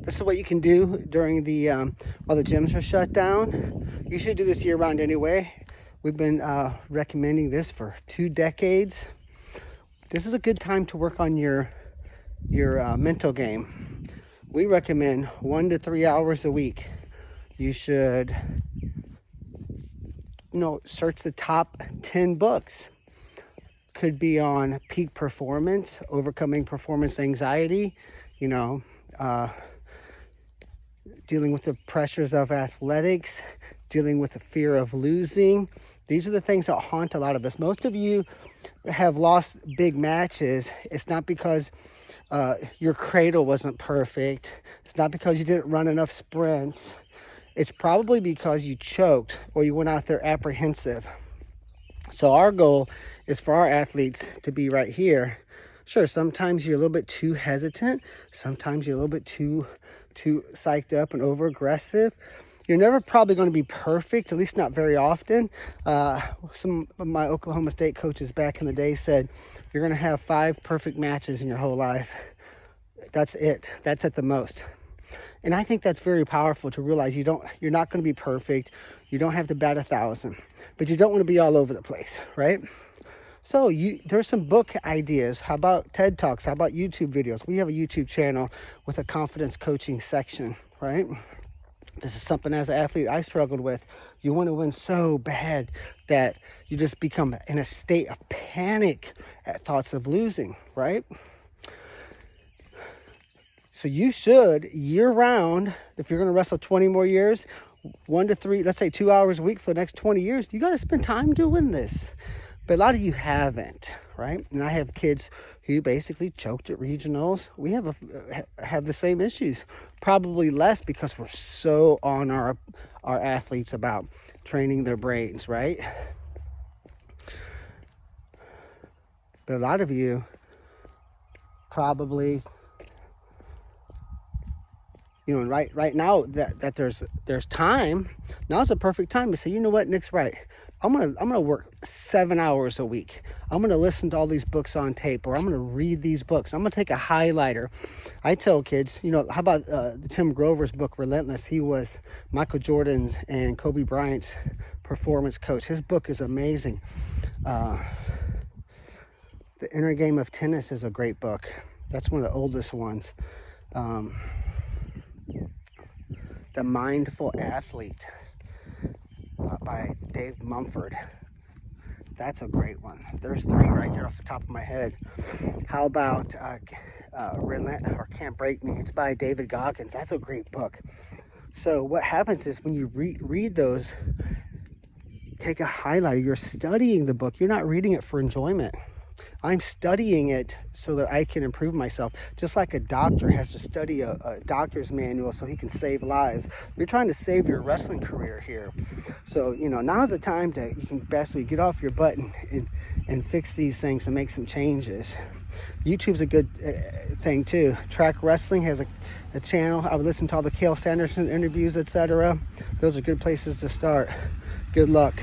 this is what you can do during the while the gyms are shut down. You should do this year round anyway. We've been recommending this for 2 decades. This is a good time to work on your mental game. We recommend 1 to 3 hours a week. You should, search the top 10 books. Could be on peak performance, overcoming performance anxiety, dealing with the pressures of athletics, dealing with the fear of losing. These are the things that haunt a lot of us. Most of you have lost big matches. It's not because your cradle wasn't perfect. It's not because you didn't run enough sprints. It's probably because you choked or you went out there apprehensive. So our goal is for our athletes to be right here. Sure, sometimes you're a little bit too hesitant. Sometimes you're a little bit too psyched up and over aggressive. You're never probably going to be perfect, at least not very often. Some of my Oklahoma State coaches back in the day said, you're going to have 5 perfect matches in your whole life. That's it. That's at the most. And I think that's very powerful to realize you're not going to be perfect. You don't have to bat 1,000, but you don't want to be all over the place, right? So there's some book ideas. How about TED Talks? How about YouTube videos? We have a YouTube channel with a confidence coaching section, right? This is something as an athlete I struggled with. You want to win so bad that you just become in a state of panic at thoughts of losing, right? So you should, year round, if you're going to wrestle 20 more years, 1 to 3, let's say 2 hours a week for the next 20 years, you got to spend time doing this. But a lot of you haven't, right? And I have kids who basically choked at regionals. We have the same issues, probably less because we're so on our athletes about training their brains, right? But a lot of you probably, right now that there's time. Now's the perfect time to say, you know what, Nick's right. I'm gonna work 7 hours a week. I'm gonna listen to all these books on tape, or I'm gonna read these books. I'm gonna take a highlighter. I tell kids, how about Tim Grover's book, Relentless? He was Michael Jordan's and Kobe Bryant's performance coach. His book is amazing. The Inner Game of Tennis is a great book. That's one of the oldest ones. The Mindful Athlete by Dave Mumford. That's a great one. There's 3 right there off the top of my head. How about Relent or Can't Break Me? It's by David Goggins. That's a great book. So what happens is when you read those, take a highlighter. You're studying the book. You're not reading it for enjoyment. I'm studying it so that I can improve myself. Just like a doctor has to study a doctor's manual so he can save lives. You're trying to save your wrestling career here. So, now's the time you can basically get off your butt and fix these things and make some changes. YouTube's a good thing too. Track Wrestling has a channel. I would listen to all the Cale Sanderson interviews, etc. Those are good places to start. Good luck.